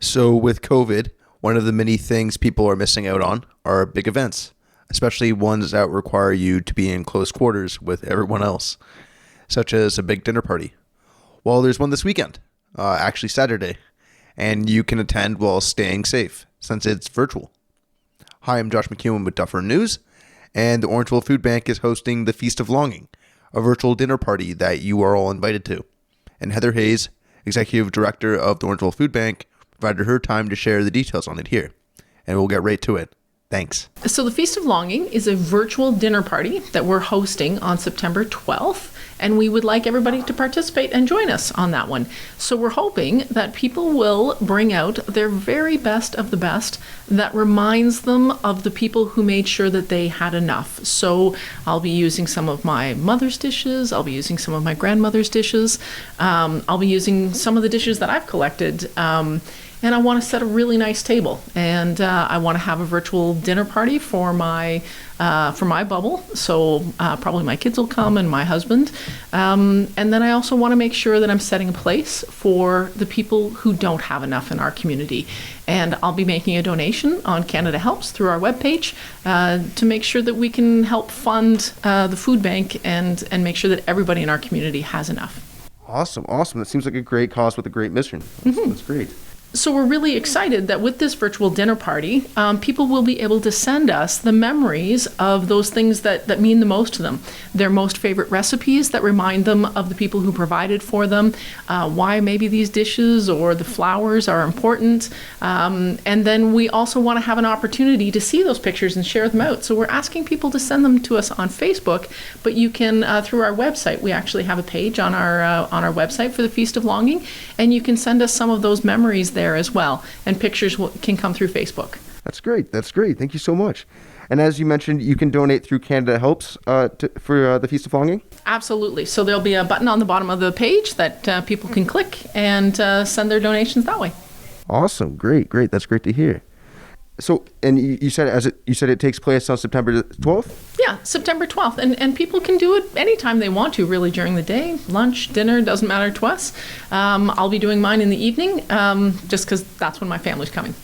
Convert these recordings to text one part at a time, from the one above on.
So with COVID, one of the many things people are missing out on are big events, especially ones that require you to be in close quarters with everyone else, such as a big dinner party. Well, there's one this weekend, actually Saturday, and you can attend while staying safe since it's virtual. Hi, I'm Josh McEwen with Dufferin News, and the Orangeville Food Bank is hosting the Feast of Longing, a virtual dinner party that you are all invited to. And Heather Hayes, Executive Director of the Orangeville Food Bank, provided her time to share the details on it here. And we'll get right to it. Thanks. So the Feast of Longing is a virtual dinner party that we're hosting on September 12th, and we would like everybody to participate and join us on that one. So we're hoping that people will bring out their very best of the best that reminds them of the people who made sure that they had enough. So I'll be using some of my mother's dishes, I'll be using some of my grandmother's dishes, I'll be using some of the dishes that I've collected, and I want to set a really nice table, and I want to have a virtual dinner party for my bubble. So probably my kids will come and my husband, and then I also want to make sure that I'm setting a place for the people who don't have enough in our community. And I'll be making a donation on Canada Helps through our webpage to make sure that we can help fund the food bank and make sure that everybody in our community has enough. Awesome. That seems like a great cause with a great mission. That's great. So we're really excited that with this virtual dinner party, people will be able to send us the memories of those things that mean the most to them. Their most favorite recipes that remind them of the people who provided for them, why maybe these dishes or the flowers are important. And then we also want to have an opportunity to see those pictures and share them out. So we're asking people to send them to us on Facebook, but you can, through our website, we actually have a page on our website for the Feast of Longing, and you can send us some of those memories there as well, and pictures can come through Facebook. That's great. Thank you so much. And as you mentioned, you can donate through Canada Helps for the Feast of Longing? Absolutely. So there'll be a button on the bottom of the page that people can click and send their donations that way. Awesome. Great. That's great to hear. So, and you said it takes place on September 12th? Yeah, September 12th. And people can do it anytime they want to, really, during the day. Lunch, dinner, doesn't matter to us. I'll be doing mine in the evening, just because that's when my family's coming.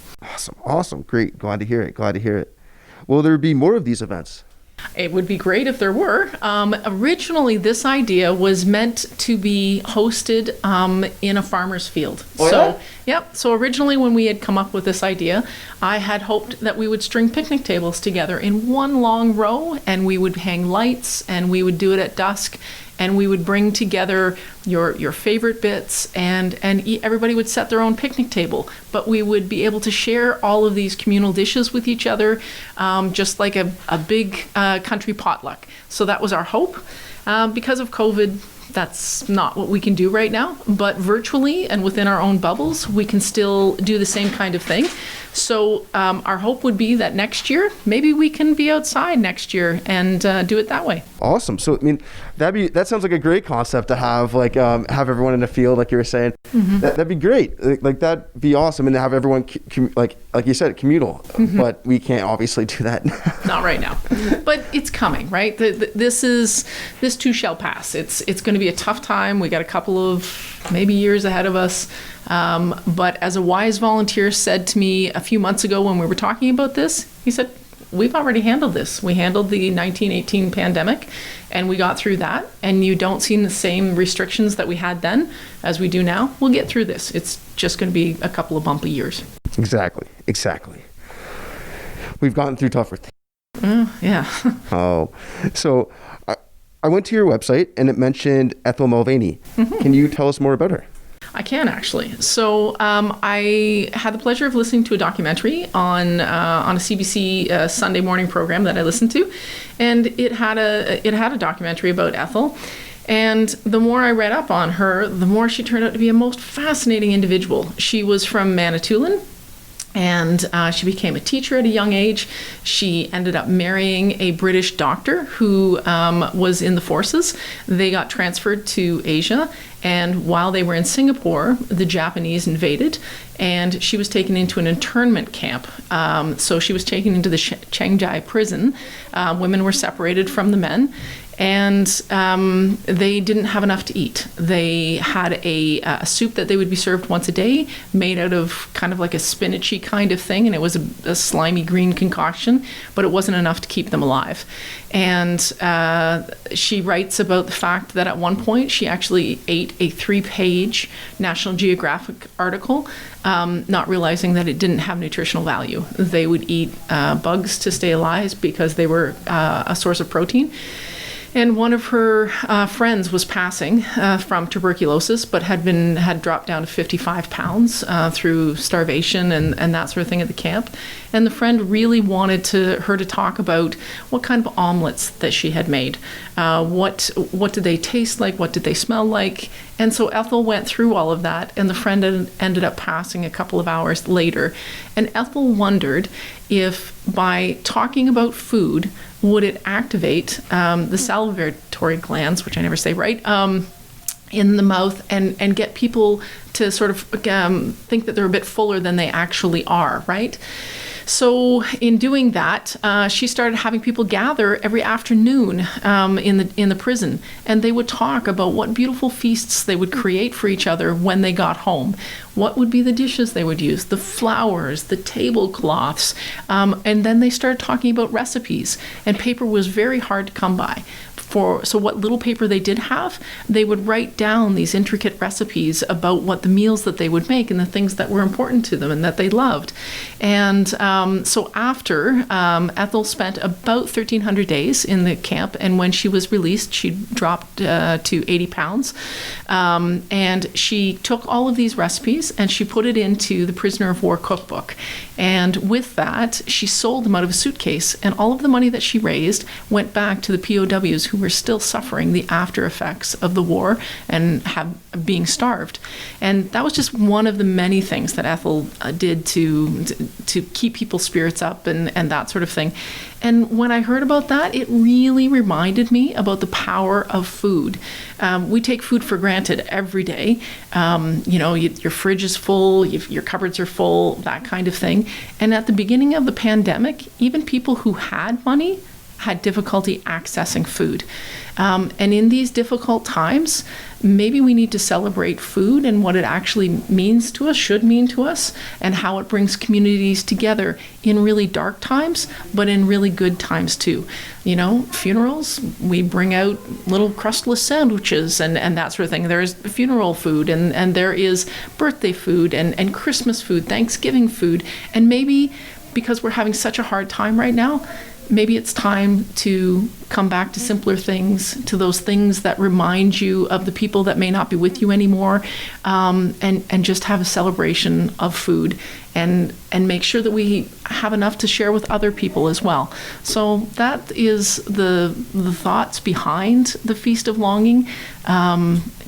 Awesome. Great. Glad to hear it. Will there be more of these events? It would be great if there were. Originally, this idea was meant to be hosted in a farmer's field. So originally when we had come up with this idea, I had hoped that we would string picnic tables together in one long row, and we would hang lights, and we would do it at dusk, and we would bring together your favorite bits, and everybody would set their own picnic table. But we would be able to share all of these communal dishes with each other, just like a big country potluck. So that was our hope. Because of COVID, that's not what we can do right now, but virtually and within our own bubbles, we can still do the same kind of thing. So our hope would be that next year, maybe we can be outside next year and do it that way. Awesome. So, I mean, that sounds like a great concept to have, like, have everyone in the field, like you were saying. Mm-hmm. That'd be great. Like that'd be awesome. And to have everyone, like you said, communal. Mm-hmm. But we can't obviously do that. Not right now. But it's coming, right? This too shall pass. It's going to be a tough time. We got a couple of maybe years ahead of us. But as a wise volunteer said to me a few months ago when we were talking about this, he said, we've already handled this. We handled the 1918 pandemic, and we got through that, and you don't see the same restrictions that we had then as we do now. We'll get through this. It's just going to be a couple of bumpy years. Exactly. We've gotten through tougher things. Yeah. So I went to your website, and it mentioned Ethel Mulvaney. Mm-hmm. Can you tell us more about her? I can, actually. So I had the pleasure of listening to a documentary on a CBC Sunday morning program that I listened to, and it had a documentary about Ethel. And the more I read up on her, the more she turned out to be a most fascinating individual. She was from Manitoulin, and she became a teacher at a young age. She ended up marrying a British doctor who was in the forces. They got transferred to Asia, and while they were in Singapore, the Japanese invaded, and she was taken into an internment camp. So she was taken into the Chiang Mai prison. Women were separated from the men, And they didn't have enough to eat. They had a soup that they would be served once a day, made out of kind of like a spinachy kind of thing, and it was a slimy green concoction, but it wasn't enough to keep them alive. And she writes about the fact that at one point she actually ate a 3-page National Geographic article, not realizing that it didn't have nutritional value. They would eat bugs to stay alive because they were a source of protein. And one of her friends was passing from tuberculosis, but had dropped down to 55 pounds through starvation and that sort of thing at the camp. And the friend really wanted her to talk about what kind of omelets that she had made. What did they taste like? What did they smell like? And so Ethel went through all of that, and the friend ended up passing a couple of hours later. And Ethel wondered if by talking about food, would it activate the salivatory glands, which I never say right, in the mouth and get people to sort of think that they're a bit fuller than they actually are, right? So in doing that, she started having people gather every afternoon in the prison, and they would talk about what beautiful feasts they would create for each other when they got home. What would be the dishes they would use, the flowers, the tablecloths, and then they started talking about recipes, and paper was very hard to come by. So what little paper they did have, they would write down these intricate recipes about what the meals that they would make and the things that were important to them and that they loved. And so after, Ethel spent about 1,300 days in the camp, and when she was released, she dropped to 80 pounds. And she took all of these recipes and she put it into the prisoner of war cookbook. And with that, she sold them out of a suitcase, and all of the money that she raised went back to the POWs who were still suffering the after effects of the war and being starved. And that was just one of the many things that Ethel did to keep people's spirits up and that sort of thing. And when I heard about that, it really reminded me about the power of food. We take food for granted every day. Your fridge is full, your cupboards are full, that kind of thing. And at the beginning of the pandemic, even people who had money had difficulty accessing food. And in these difficult times, maybe we need to celebrate food and what it actually means to us, should mean to us, and how it brings communities together in really dark times, but in really good times too. Funerals, we bring out little crustless sandwiches and that sort of thing. There's funeral food and there is birthday food and Christmas food, Thanksgiving food. And maybe because we're having such a hard time right now, maybe it's time to come back to simpler things, to those things that remind you of the people that may not be with you anymore, and just have a celebration of food and make sure that we have enough to share with other people as well. So that is the thoughts behind the Feast of Longing.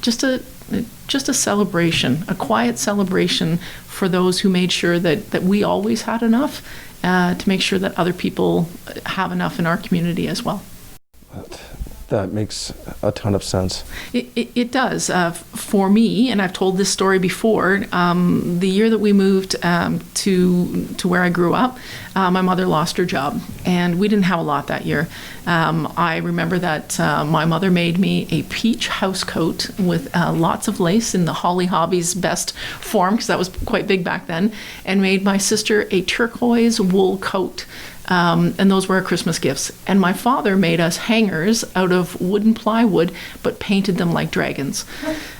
Just a celebration, a quiet celebration for those who made sure that we always had enough, to make sure that other people have enough in our community as well. That makes a ton of sense. It does. For me, and I've told this story before, the year that we moved to where I grew up, my mother lost her job, and we didn't have a lot that year. I remember that my mother made me a peach house coat with lots of lace in the Holly Hobby's best form, because that was quite big back then, and made my sister a turquoise wool coat. And those were our Christmas gifts. And my father made us hangers out of wooden plywood, but painted them like dragons.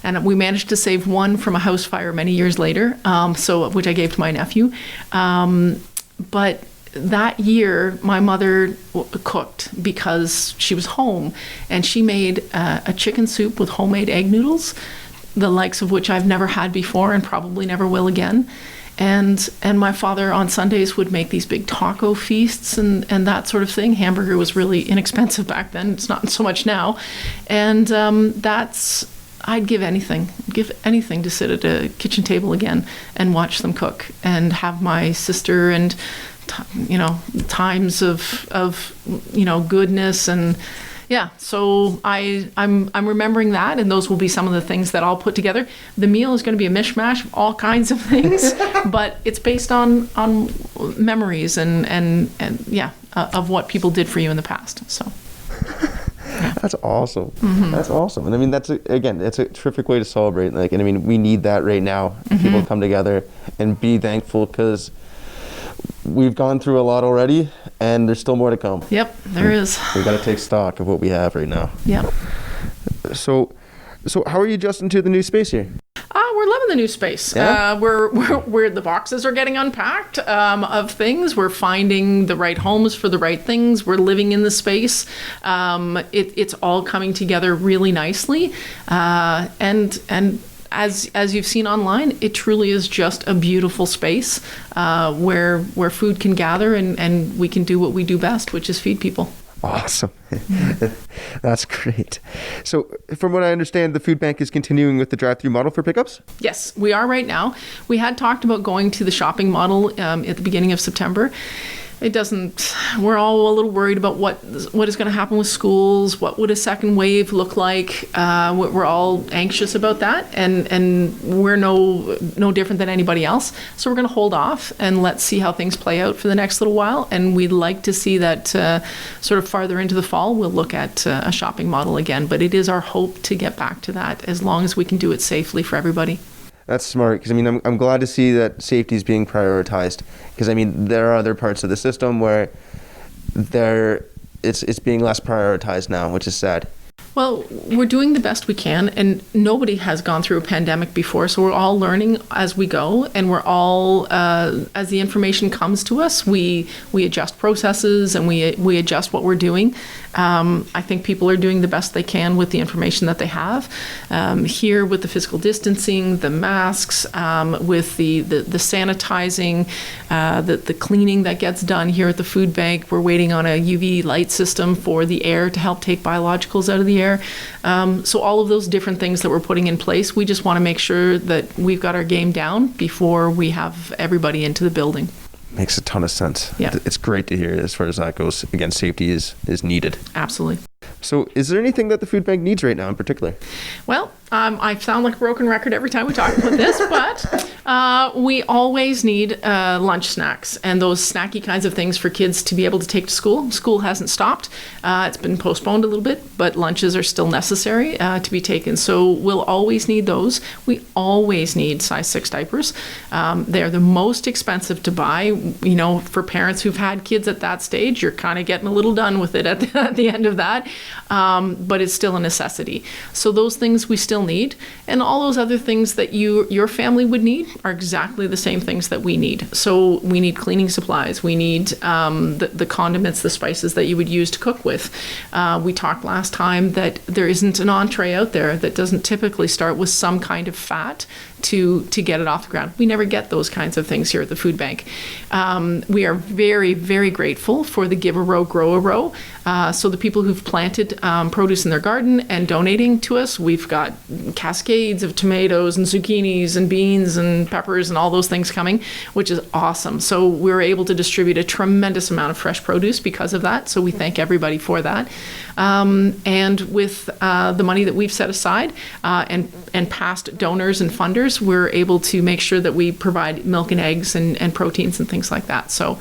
And we managed to save one from a house fire many years later, which I gave to my nephew. But that year, my mother cooked because she was home, and she made a chicken soup with homemade egg noodles, the likes of which I've never had before and probably never will again. And my father on Sundays would make these big taco feasts and that sort of thing. Hamburger was really inexpensive back then. It's not so much now. And I'd give anything to sit at a kitchen table again and watch them cook and have my sister and, times of goodness and, yeah, so I'm remembering that, and those will be some of the things that I'll put together. The meal is going to be a mishmash of all kinds of things, but it's based on memories and of what people did for you in the past. So, That's awesome. That's awesome. And I mean, it's a terrific way to celebrate. Like, and I mean, we need that right now. People come together and be thankful, because we've gone through a lot already, and there's still more to come. Yep, there is. We got to take stock of what we have right now. Yep. So how are you adjusting to the new space here? We're loving the new space. Yeah? We're the boxes are getting unpacked of things. We're finding the right homes for the right things. We're living in the space. It's all coming together really nicely. And as you've seen online, it truly is just a beautiful space where food can gather and we can do what we do best, which is feed people. Awesome. That's great. So from what I understand, the food bank is continuing with the drive-through model for pickups? Yes, we are right now. We had talked about going to the shopping model at the beginning of September. It doesn't, we're all a little worried about what is going to happen with schools. What would a second wave look like? We're all anxious about that, and we're no different than anybody else. So we're going to hold off and let's see how things play out for the next little while. And we'd like to see that sort of farther into the fall, we'll look at a shopping model again. But it is our hope to get back to that as long as we can do it safely for everybody. That's smart, because I mean, I'm glad to see that safety is being prioritized, because I mean, there are other parts of the system where it's being less prioritized now, which is sad. Well, we're doing the best we can, and nobody has gone through a pandemic before, so we're all learning as we go, and we're all, as the information comes to us, we adjust processes and we adjust what we're doing. I think people are doing the best they can with the information that they have. Here with the physical distancing, the masks, with the sanitizing, the cleaning that gets done here at the food bank. We're waiting on a UV light system for the air to help take biologicals out of the air. So all of those different things that we're putting in place, we just want to make sure that we've got our game down before we have everybody into the building. Makes a ton of sense. Yeah. It's great to hear as far as that goes. Again, safety is needed. Absolutely. So is there anything that the food bank needs right now in particular? Well, I sound like a broken record every time we talk about this, but we always need lunch snacks and those snacky kinds of things for kids to be able to take to school. School hasn't stopped. It's been postponed a little bit, but lunches are still necessary to be taken. So we'll always need those. We always need size 6 diapers. They're the most expensive to buy. You know, for parents who've had kids at that stage, you're kind of getting a little done with it at the end of that. But it's still a necessity. So those things we still need, and all those other things that your family would need are exactly the same things that we need. So we need cleaning supplies. We need the condiments, the spices that you would use to cook with. We talked last time that there isn't an entree out there that doesn't typically start with some kind of fat to get it off the ground. We never get those kinds of things here at the food bank. We are very, very grateful for the Give a Row, Grow a Row. So the people who've planted produce in their garden and donating to us, we've got cascades of tomatoes and zucchinis and beans and peppers and all those things coming, which is awesome. So we're able to distribute a tremendous amount of fresh produce because of that. So we thank everybody for that. And with the money that we've set aside and past donors and funders, we're able to make sure that we provide milk and eggs and proteins and things like that. So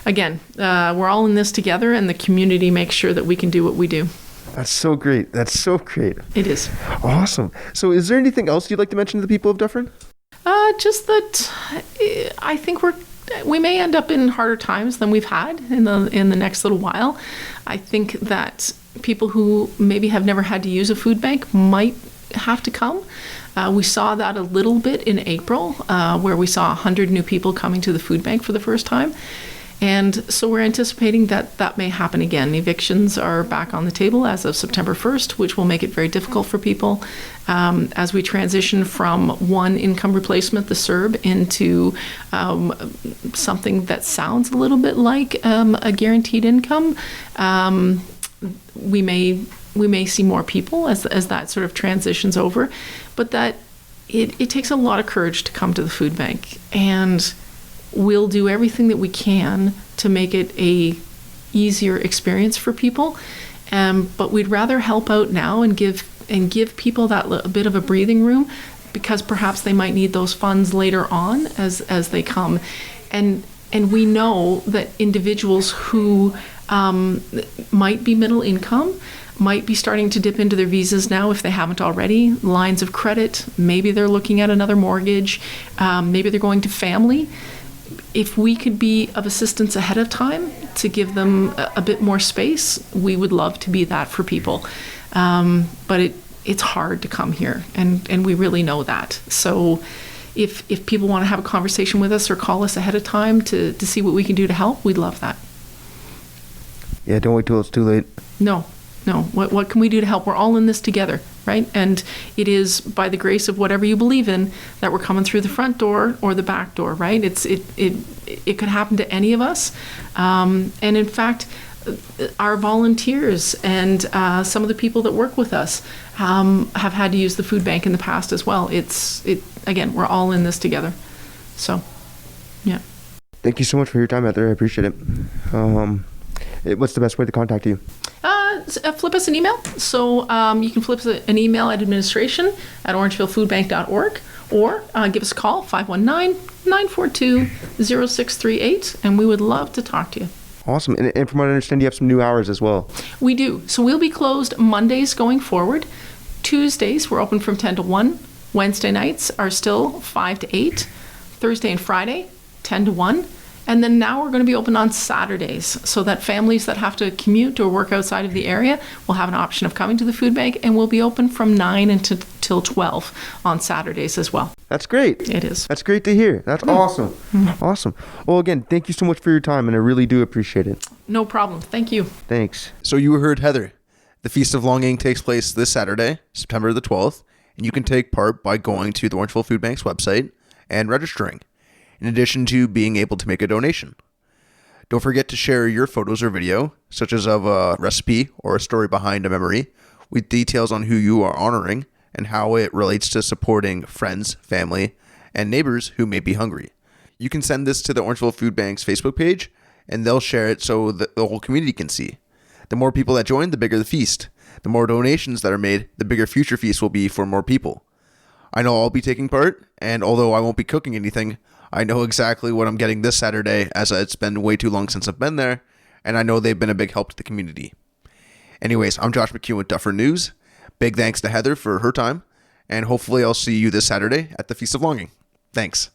again, we're all in this together, and the community makes sure that we can do what we do. That's so great. That's so great. It is. Awesome. So is there anything else you'd like to mention to the people of Dufferin? Just that I think we may end up in harder times than we've had in the next little while. I think that people who maybe have never had to use a food bank might have to come. We saw that a little bit in April, where we saw 100 new people coming to the food bank for the first time. And so we're anticipating that may happen again. Evictions are back on the table as of September 1st, which will make it very difficult for people as we transition from one income replacement, the CERB, into something that sounds a little bit like a guaranteed income. We may see more people as that sort of transitions over, but that it takes a lot of courage to come to the food bank, and we'll do everything that we can to make it a easier experience for people. But we'd rather help out now and give people that bit of a breathing room, because perhaps they might need those funds later on as they come. And we know that individuals who might be middle income might be starting to dip into their visas now if they haven't already. Lines of credit, maybe they're looking at another mortgage, maybe they're going to family. If we could be of assistance ahead of time to give them a bit more space, we would love to be that for people. But it's hard to come here, and we really know that. So if people want to have a conversation with us or call us ahead of time to see what we can do to help, we'd love that. Yeah, don't wait till it's too late. No. What can we do to help? We're all in this together, right? And it is by the grace of whatever you believe in that we're coming through the front door or the back door, right? It could happen to any of us. And in fact, our volunteers and some of the people that work with us have had to use the food bank in the past as well. Again, we're all in this together. So, yeah. Thank you so much for your time, Heather. I appreciate it. What's the best way to contact you? Flip us an email. So you can flip us an email at administration@orangevillefoodbank.org or give us a call, 519-942-0638, and we would love to talk to you. Awesome. And from what I understand, you have some new hours as well. We do. So we'll be closed Mondays going forward. Tuesdays, we're open from 10 to 1. Wednesday nights are still 5 to 8. Thursday and Friday, 10 to 1. And then now we're going to be open on Saturdays so that families that have to commute or work outside of the area will have an option of coming to the food bank, and we'll be open from 9 until 12 on Saturdays as well. That's great. It is. That's great to hear. That's awesome. Mm-hmm. Awesome. Well, again, thank you so much for your time, and I really do appreciate it. No problem. Thank you. Thanks. So you heard Heather. The Feast of Longing takes place this Saturday, September the 12th, and you can take part by going to the Orangeville Food Bank's website and registering, in addition to being able to make a donation. Don't forget to share your photos or video, such as of a recipe or a story behind a memory, with details on who you are honoring and how it relates to supporting friends, family, and neighbors who may be hungry. You can send this to the Orangeville Food Bank's Facebook page, and they'll share it so that the whole community can see. The more people that join, the bigger the feast. The more donations that are made, the bigger future feast will be for more people. I know I'll be taking part, and although I won't be cooking anything, I know exactly what I'm getting this Saturday, as it's been way too long since I've been there, and I know they've been a big help to the community. Anyways, I'm Josh McHugh with Dufferin News. Big thanks to Heather for her time, and hopefully I'll see you this Saturday at the Feast of Longing. Thanks.